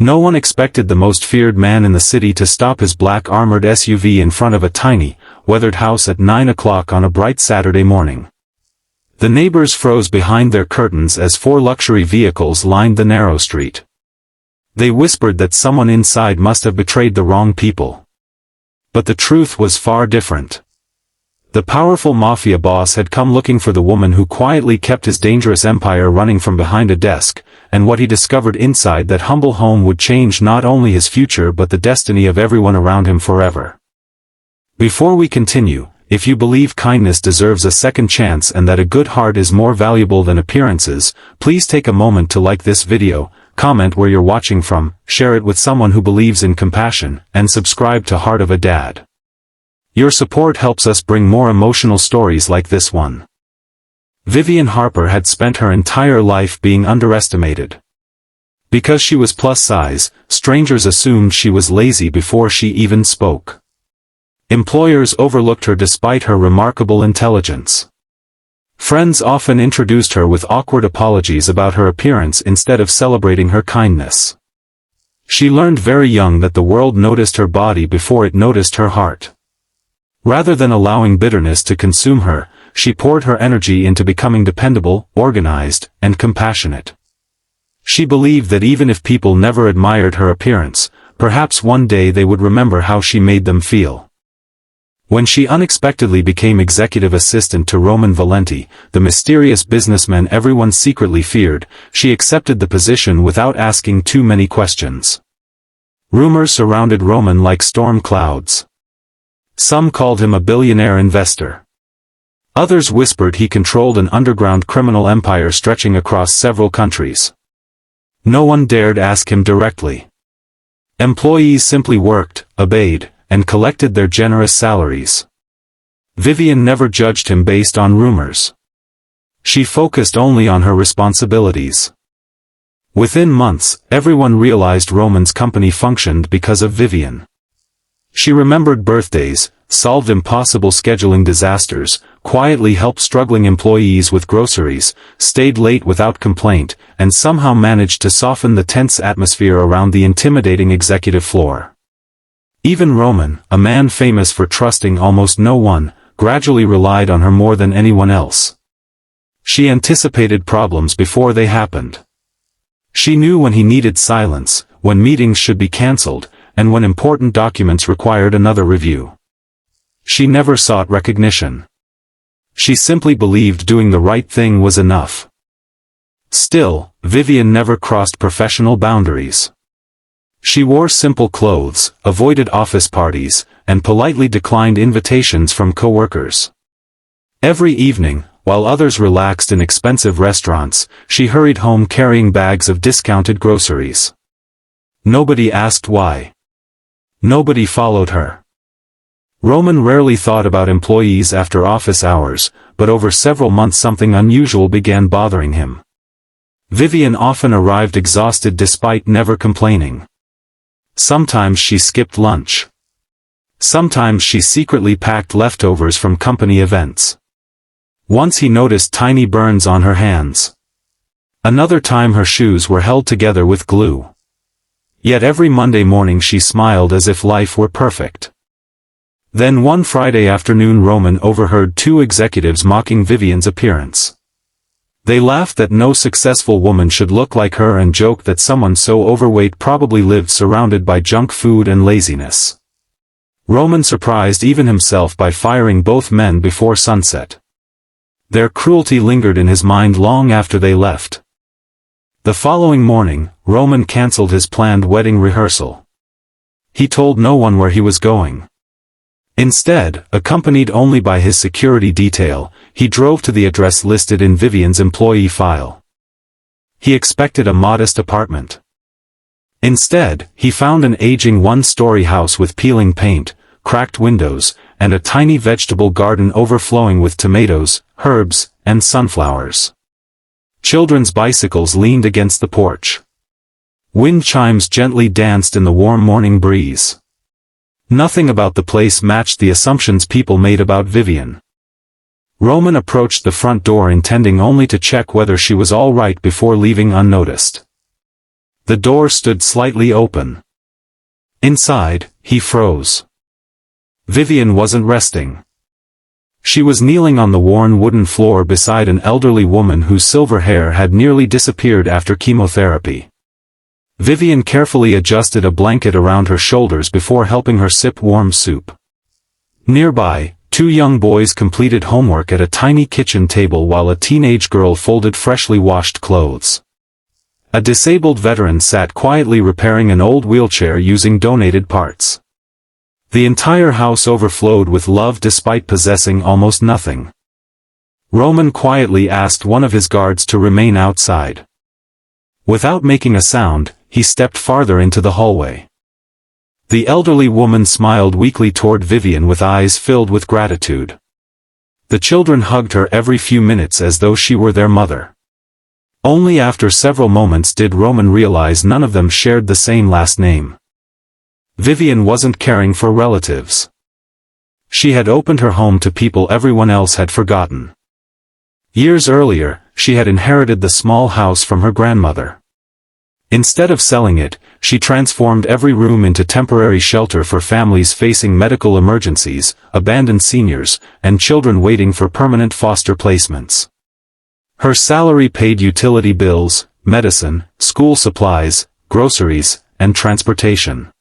No one expected the most feared man in the city to stop his black armored SUV in front of a tiny, weathered house at 9 o'clock on a bright Saturday morning. The neighbors froze behind their curtains as 4 luxury vehicles lined the narrow street. They whispered that someone inside must have betrayed the wrong people. But the truth was far different. The powerful Mafia boss had come looking for the woman who quietly kept his dangerous empire running from behind a desk, and what he discovered inside that humble home would change not only his future but the destiny of everyone around him forever. Before we continue, if you believe kindness deserves a second chance and that a good heart is more valuable than appearances, please take a moment to like this video, comment where you're watching from, share it with someone who believes in compassion, and subscribe to Heart of a Dad. Your support helps us bring more emotional stories like this one. Vivian Harper had spent her entire life being underestimated. Because she was plus size, strangers assumed she was lazy before she even spoke. Employers overlooked her despite her remarkable intelligence. Friends often introduced her with awkward apologies about her appearance instead of celebrating her kindness. She learned very young that the world noticed her body before it noticed her heart. Rather than allowing bitterness to consume her, she poured her energy into becoming dependable, organized, and compassionate. She believed that even if people never admired her appearance, perhaps one day they would remember how she made them feel. When she unexpectedly became executive assistant to Roman Valenti, the mysterious businessman everyone secretly feared, she accepted the position without asking too many questions. Rumors surrounded Roman like storm clouds. Some called him a billionaire investor. Others whispered he controlled an underground criminal empire stretching across several countries. No one dared ask him directly. Employees simply worked, obeyed, and collected their generous salaries. Vivian never judged him based on rumors. She focused only on her responsibilities. Within months, everyone realized Roman's company functioned because of Vivian. She remembered birthdays, solved impossible scheduling disasters, quietly helped struggling employees with groceries, stayed late without complaint, and somehow managed to soften the tense atmosphere around the intimidating executive floor. Even Roman, a man famous for trusting almost no one, gradually relied on her more than anyone else. She anticipated problems before they happened. She knew when he needed silence, when meetings should be cancelled, and when important documents required another review. She never sought recognition. She simply believed doing the right thing was enough. Still, Vivian never crossed professional boundaries. She wore simple clothes, avoided office parties, and politely declined invitations from coworkers. Every evening, while others relaxed in expensive restaurants, she hurried home carrying bags of discounted groceries. Nobody asked why. Nobody followed her. Roman rarely thought about employees after office hours, but over several months something unusual began bothering him. Vivian often arrived exhausted despite never complaining. Sometimes she skipped lunch. Sometimes she secretly packed leftovers from company events. Once he noticed tiny burns on her hands. Another time her shoes were held together with glue. Yet every Monday morning she smiled as if life were perfect. Then one Friday afternoon Roman overheard 2 executives mocking Vivian's appearance. They laughed that no successful woman should look like her and joked that someone so overweight probably lived surrounded by junk food and laziness. Roman surprised even himself by firing both men before sunset. Their cruelty lingered in his mind long after they left. The following morning, Roman cancelled his planned wedding rehearsal. He told no one where he was going. Instead, accompanied only by his security detail, he drove to the address listed in Vivian's employee file. He expected a modest apartment. Instead, he found an aging one-story house with peeling paint, cracked windows, and a tiny vegetable garden overflowing with tomatoes, herbs, and sunflowers. Children's bicycles leaned against the porch. Wind chimes gently danced in the warm morning breeze. Nothing about the place matched the assumptions people made about Vivian. Roman approached the front door intending only to check whether she was all right before leaving unnoticed. The door stood slightly open. Inside, he froze. Vivian wasn't resting. She was kneeling on the worn wooden floor beside an elderly woman whose silver hair had nearly disappeared after chemotherapy. Vivian carefully adjusted a blanket around her shoulders before helping her sip warm soup. Nearby, two young boys completed homework at a tiny kitchen table while a teenage girl folded freshly washed clothes. A disabled veteran sat quietly repairing an old wheelchair using donated parts. The entire house overflowed with love despite possessing almost nothing. Roman quietly asked one of his guards to remain outside. Without making a sound, he stepped farther into the hallway. The elderly woman smiled weakly toward Vivian with eyes filled with gratitude. The children hugged her every few minutes as though she were their mother. Only after several moments did Roman realize none of them shared the same last name. Vivian wasn't caring for relatives. She had opened her home to people everyone else had forgotten. Years earlier, she had inherited the small house from her grandmother. Instead of selling it, she transformed every room into temporary shelter for families facing medical emergencies, abandoned seniors, and children waiting for permanent foster placements. Her salary paid utility bills, medicine, school supplies, groceries, and transportation.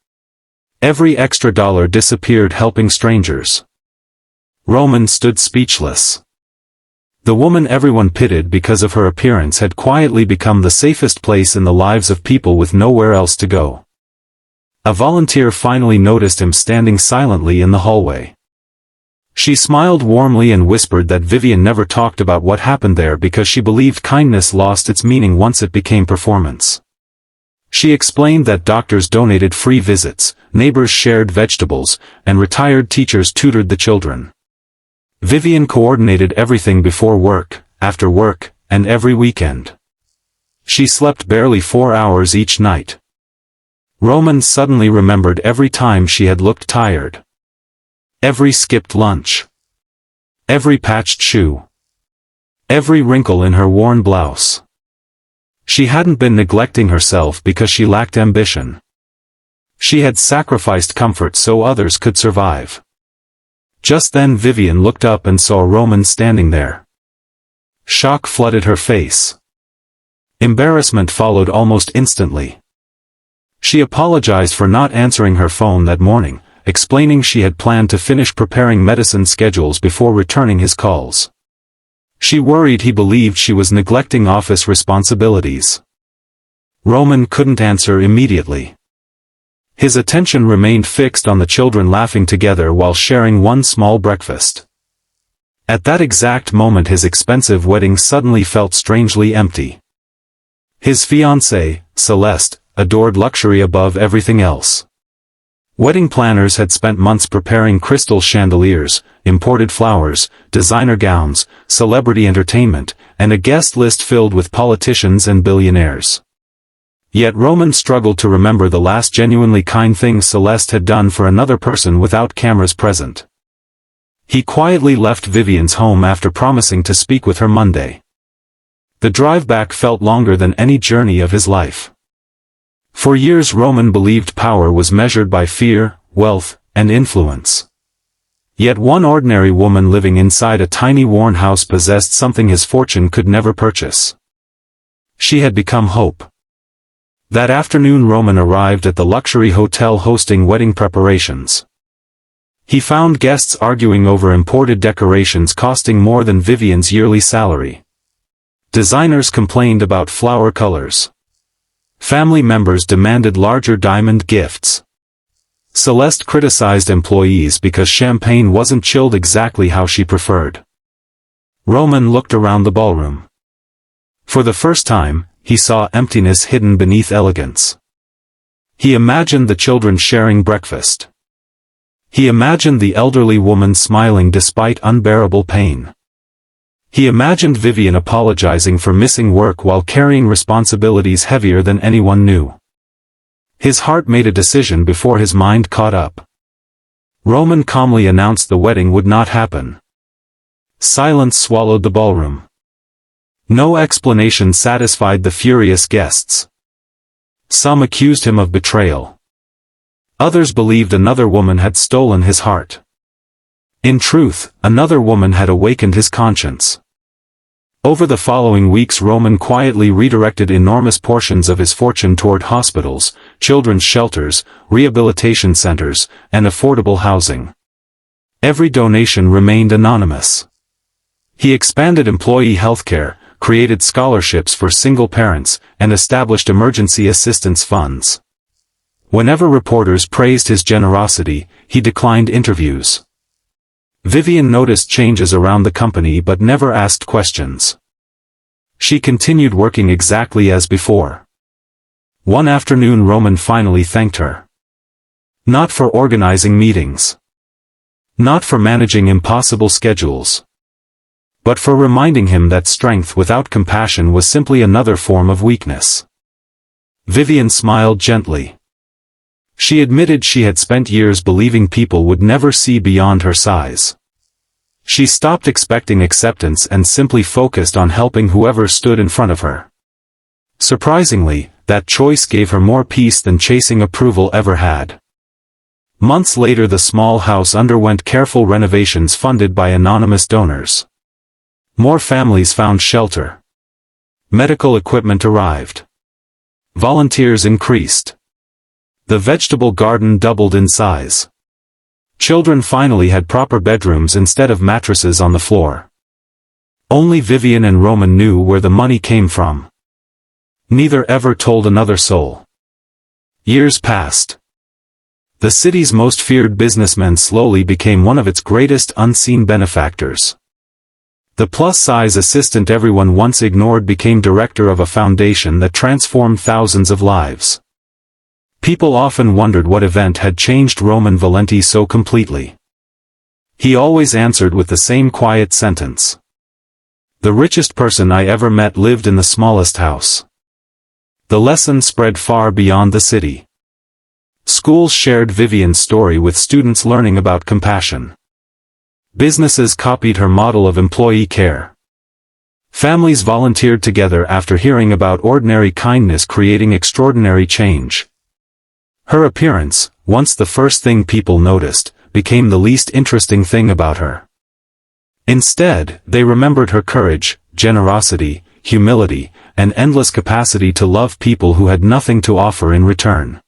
Every extra dollar disappeared helping strangers. Roman stood speechless. The woman everyone pitied because of her appearance had quietly become the safest place in the lives of people with nowhere else to go. A volunteer finally noticed him standing silently in the hallway. She smiled warmly and whispered that Vivian never talked about what happened there because she believed kindness lost its meaning once it became performance. She explained that doctors donated free visits, neighbors shared vegetables, and retired teachers tutored the children. Vivian coordinated everything before work, after work, and every weekend. She slept barely 4 hours each night. Roman suddenly remembered every time she had looked tired. Every skipped lunch. Every patched shoe. Every wrinkle in her worn blouse. She hadn't been neglecting herself because she lacked ambition. She had sacrificed comfort so others could survive. Just then Vivian looked up and saw Roman standing there. Shock flooded her face. Embarrassment followed almost instantly. She apologized for not answering her phone that morning, explaining she had planned to finish preparing medicine schedules before returning his calls. She worried he believed she was neglecting office responsibilities. Roman couldn't answer immediately. His attention remained fixed on the children laughing together while sharing one small breakfast. At that exact moment his expensive wedding suddenly felt strangely empty. His fiancée, Celeste, adored luxury above everything else. Wedding planners had spent months preparing crystal chandeliers, imported flowers, designer gowns, celebrity entertainment, and a guest list filled with politicians and billionaires. Yet Roman struggled to remember the last genuinely kind thing Celeste had done for another person without cameras present. He quietly left Vivian's home after promising to speak with her Monday. The drive back felt longer than any journey of his life. For years Roman believed power was measured by fear, wealth, and influence. Yet one ordinary woman living inside a tiny worn house possessed something his fortune could never purchase. She had become hope. That afternoon Roman arrived at the luxury hotel hosting wedding preparations. He found guests arguing over imported decorations costing more than Vivian's yearly salary. Designers complained about flower colors. Family members demanded larger diamond gifts. Celeste criticized employees because champagne wasn't chilled exactly how she preferred. Roman looked around the ballroom. For the first time, he saw emptiness hidden beneath elegance. He imagined the children sharing breakfast. He imagined the elderly woman smiling despite unbearable pain. He imagined Vivian apologizing for missing work while carrying responsibilities heavier than anyone knew. His heart made a decision before his mind caught up. Roman calmly announced the wedding would not happen. Silence swallowed the ballroom. No explanation satisfied the furious guests. Some accused him of betrayal. Others believed another woman had stolen his heart. In truth, another woman had awakened his conscience. Over the following weeks, Roman quietly redirected enormous portions of his fortune toward hospitals, children's shelters, rehabilitation centers, and affordable housing. Every donation remained anonymous. He expanded employee healthcare, created scholarships for single parents, and established emergency assistance funds. Whenever reporters praised his generosity, he declined interviews. Vivian noticed changes around the company but never asked questions. She continued working exactly as before. One afternoon, Roman finally thanked her. Not for organizing meetings. Not for managing impossible schedules. But for reminding him that strength without compassion was simply another form of weakness. Vivian smiled gently. She admitted she had spent years believing people would never see beyond her size. She stopped expecting acceptance and simply focused on helping whoever stood in front of her. Surprisingly, that choice gave her more peace than chasing approval ever had. Months later, the small house underwent careful renovations funded by anonymous donors. More families found shelter. Medical equipment arrived. Volunteers increased. The vegetable garden doubled in size. Children finally had proper bedrooms instead of mattresses on the floor. Only Vivian and Roman knew where the money came from. Neither ever told another soul. Years passed. The city's most feared businessman slowly became one of its greatest unseen benefactors. The plus-size assistant everyone once ignored became director of a foundation that transformed thousands of lives. People often wondered what event had changed Roman Valenti so completely. He always answered with the same quiet sentence. The richest person I ever met lived in the smallest house. The lesson spread far beyond the city. Schools shared Vivian's story with students learning about compassion. Businesses copied her model of employee care. Families volunteered together after hearing about ordinary kindness creating extraordinary change. Her appearance, once the first thing people noticed, became the least interesting thing about her. Instead, they remembered her courage, generosity, humility, and endless capacity to love people who had nothing to offer in return.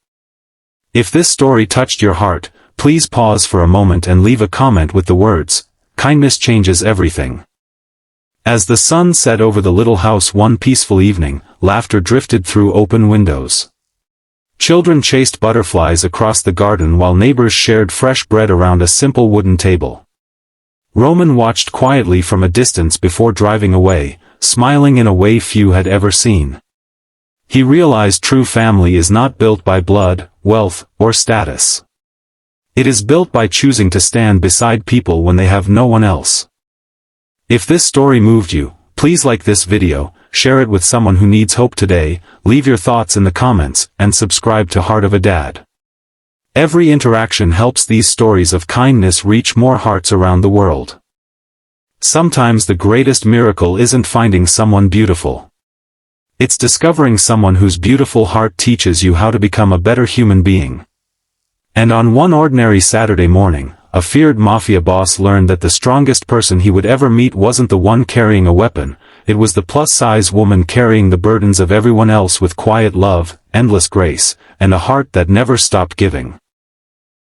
If this story touched your heart, please pause for a moment and leave a comment with the words, "Kindness changes everything." As the sun set over the little house one peaceful evening, laughter drifted through open windows. Children chased butterflies across the garden while neighbors shared fresh bread around a simple wooden table. Roman watched quietly from a distance before driving away, smiling in a way few had ever seen. He realized true family is not built by blood, wealth, or status. It is built by choosing to stand beside people when they have no one else. If this story moved you, please like this video, share it with someone who needs hope today, leave your thoughts in the comments, and subscribe to Heart of a Dad. Every interaction helps these stories of kindness reach more hearts around the world. Sometimes the greatest miracle isn't finding someone beautiful. It's discovering someone whose beautiful heart teaches you how to become a better human being. And on one ordinary Saturday morning, a feared Mafia boss learned that the strongest person he would ever meet wasn't the one carrying a weapon, it was the plus-size woman carrying the burdens of everyone else with quiet love, endless grace, and a heart that never stopped giving.